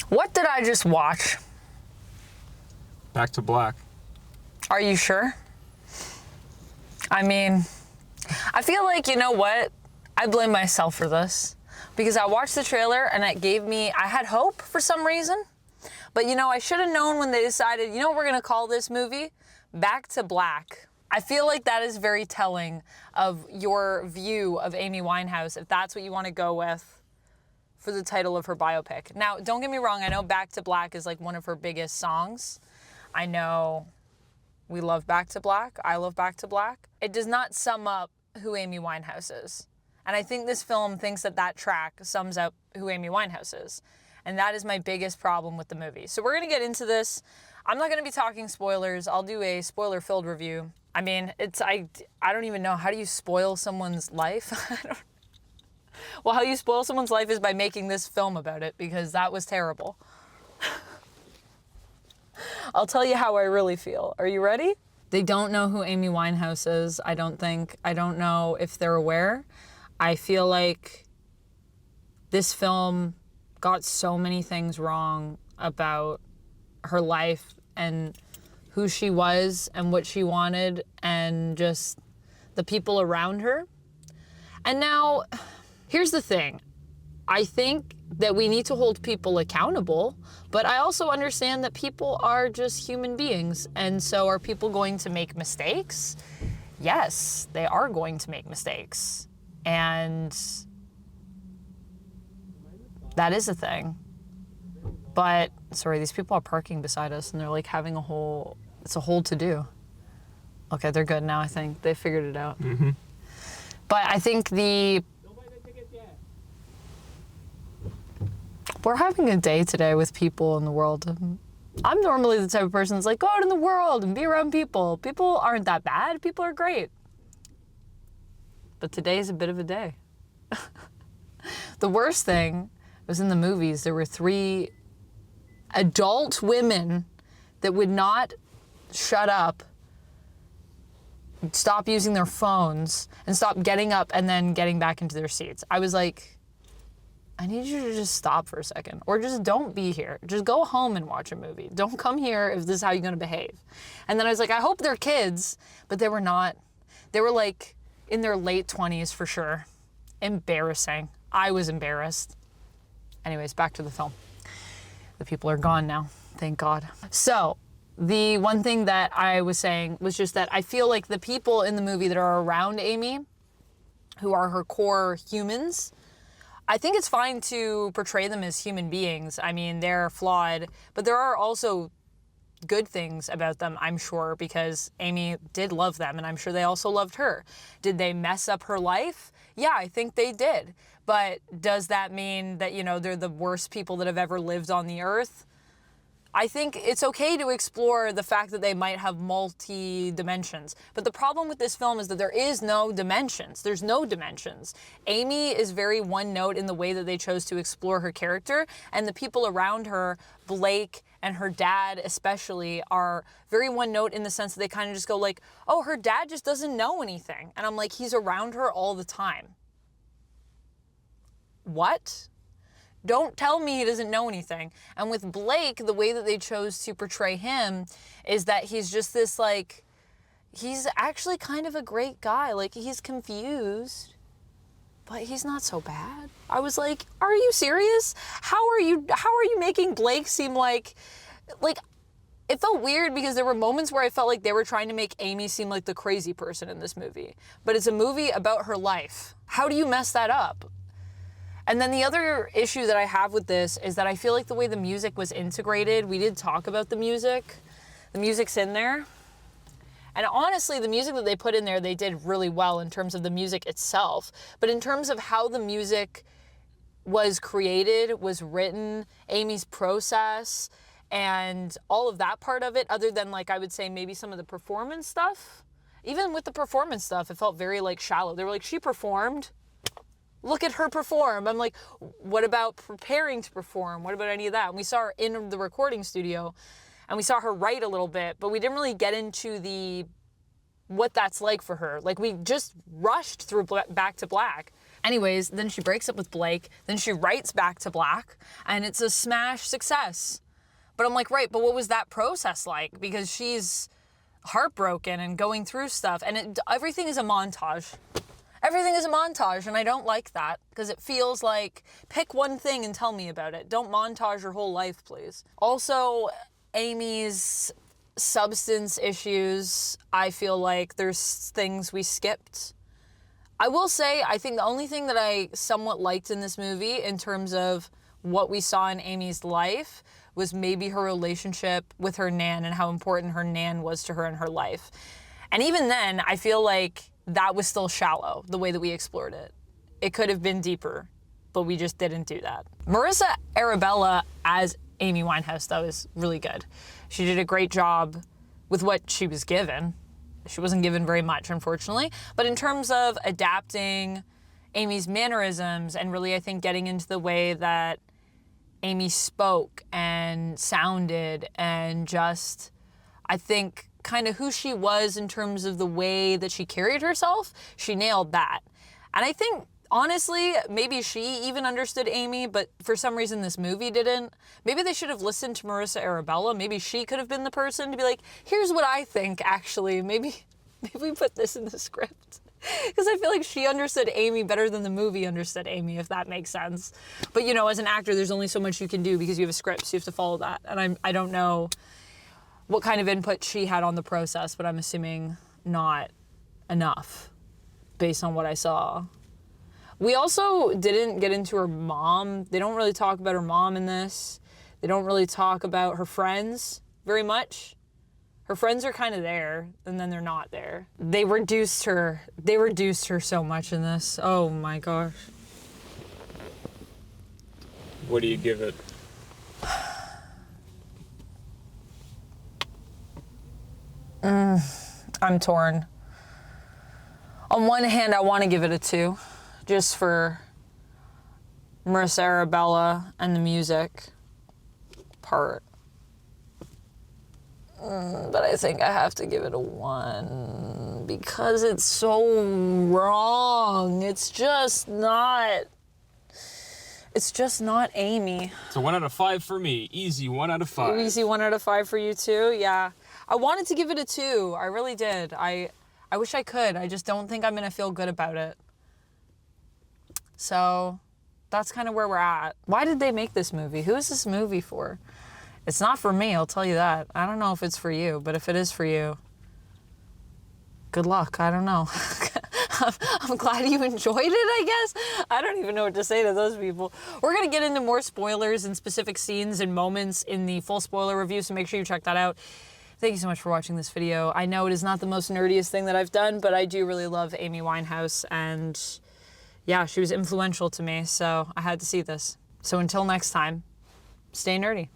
What did I just watch? Back to Black. Are you sure? I mean, I feel like, you know what? I blame myself for this because I watched the trailer and it gave me, I had hope for some reason. But, you know, I should have known when they decided, you know what we're going to call this movie? Back to Black. I feel like that is very telling of your view of Amy Winehouse, if that's what you want to go with for the title of her biopic. Now, don't get me wrong. I know Back to Black is like one of her biggest songs. I know we love Back to Black. I love Back to Black. It does not sum up who Amy Winehouse is. And I think this film thinks that that track sums up who Amy Winehouse is. And that is my biggest problem with the movie. So we're going to get into this. I'm not going to be talking spoilers. I'll do a spoiler-filled review. I mean, I don't even know. How do you spoil someone's life? Well, how you spoil someone's life is by making this film about it, because that was terrible. I'll tell you how I really feel. Are you ready? They don't know who Amy Winehouse is, I don't think. I don't know if they're aware. I feel like this film got so many things wrong about her life and who she was and what she wanted and just the people around her. And now, here's the thing. I think that we need to hold people accountable, but I also understand that people are just human beings. And so are people going to make mistakes? Yes, they are going to make mistakes. And that is a thing. But, sorry, these people are parking beside us and they're like having it's a whole to-do. Okay, they're good now, I think. They figured it out. Mm-hmm. But I think we're having a day today with people in the world. I'm normally the type of person that's like, go out in the world and be around people. People aren't that bad. People are great. But today is a bit of a day. The worst thing was in the movies, there were 3 adult women that would not shut up, stop using their phones, and stop getting up and then getting back into their seats. I was like, I need you to just stop for a second, or just don't be here. Just go home and watch a movie. Don't come here if this is how you're gonna behave. And then I was like, I hope they're kids, but they were not. They were like in their late 20s for sure. Embarrassing. I was embarrassed. Anyways, back to the film. The people are gone now, thank God. So, the one thing that I was saying was just that I feel like the people in the movie that are around Amy, who are her core humans, I think it's fine to portray them as human beings. I mean, they're flawed, but there are also good things about them, I'm sure, because Amy did love them, and I'm sure they also loved her. Did they mess up her life? Yeah, I think they did. But does that mean that, you know, they're the worst people that have ever lived on the earth? I think it's okay to explore the fact that they might have multi-dimensions. But the problem with this film is that there is no dimensions. There's no dimensions. Amy is very one note in the way that they chose to explore her character, and the people around her, Blake and her dad especially, are very one note in the sense that they kind of just go like, oh, her dad just doesn't know anything. And I'm like, he's around her all the time. What? Don't tell me he doesn't know anything. And with Blake, the way that they chose to portray him is that he's just this, like, he's actually kind of a great guy. Like, he's confused, but he's not so bad. I was like, are you serious? How are you making Blake seem like, it felt weird because there were moments where I felt like they were trying to make Amy seem like the crazy person in this movie. But it's a movie about her life. How do you mess that up? And then the other issue that I have with this is that I feel like the way the music was integrated, we did talk about the music. The music's in there. And honestly, the music that they put in there, they did really well in terms of the music itself. But in terms of how the music was created, was written, Amy's process, and all of that part of it, other than, like, I would say maybe some of the performance stuff. Even with the performance stuff, it felt very, like, shallow. They were like, she performed. Look at her perform. I'm like, what about preparing to perform? What about any of that? And we saw her in the recording studio and we saw her write a little bit, but we didn't really get into what that's like for her. Like, we just rushed through Back to Black. Anyways, then she breaks up with Blake, then she writes Back to Black, and it's a smash success. But I'm like, right, but what was that process like? Because she's heartbroken and going through stuff, and everything is a montage. Everything is a montage, and I don't like that, because it feels like, pick one thing and tell me about it. Don't montage your whole life, please. Also, Amy's substance issues, I feel like there's things we skipped. I will say, I think the only thing that I somewhat liked in this movie in terms of what we saw in Amy's life was maybe her relationship with her nan and how important her nan was to her in her life. And even then, I feel like that was still shallow, the way that we explored it. It could have been deeper, but we just didn't do that. Marisa Abela as Amy Winehouse, though, is really good. She did a great job with what she was given. She wasn't given very much, unfortunately. But in terms of adapting Amy's mannerisms and really, I think, getting into the way that Amy spoke and sounded and just, I think, kind of who she was in terms of the way that she carried herself, she nailed that. And I think, honestly, maybe she even understood Amy, but for some reason this movie didn't. Maybe they should have listened to Marisa Abela. Maybe she could have been the person to be like, here's what I think, actually. Maybe we put this in the script. Because I feel like she understood Amy better than the movie understood Amy, if that makes sense. But, you know, as an actor, there's only so much you can do because you have a script, so you have to follow that. And I don't know what kind of input she had on the process, but I'm assuming not enough based on what I saw. We also didn't get into her mom. They don't really talk about her mom in this. They don't really talk about her friends very much. Her friends are kind of there, and then they're not there. They reduced her so much in this. Oh my gosh. What do you give it? I'm torn. On one hand, I want to give it a 2, just for Marisa Abela and the music part. But I think I have to give it a 1 because it's so wrong. It's just not Amy. It's a 1 out of 5 for me. Easy 1 out of 5. Easy 1 out of 5 for you too? Yeah. I wanted to give it a 2. I really did. I wish I could. I just don't think I'm going to feel good about it. So that's kind of where we're at. Why did they make this movie? Who is this movie for? It's not for me, I'll tell you that. I don't know if it's for you, but if it is for you, good luck. I don't know. I'm glad you enjoyed it, I guess. I don't even know what to say to those people. We're going to get into more spoilers and specific scenes and moments in the full spoiler review, so make sure you check that out. Thank you so much for watching this video. I know it is not the most nerdiest thing that I've done, but I do really love Amy Winehouse, and yeah, she was influential to me, so I had to see this. So until next time, stay nerdy.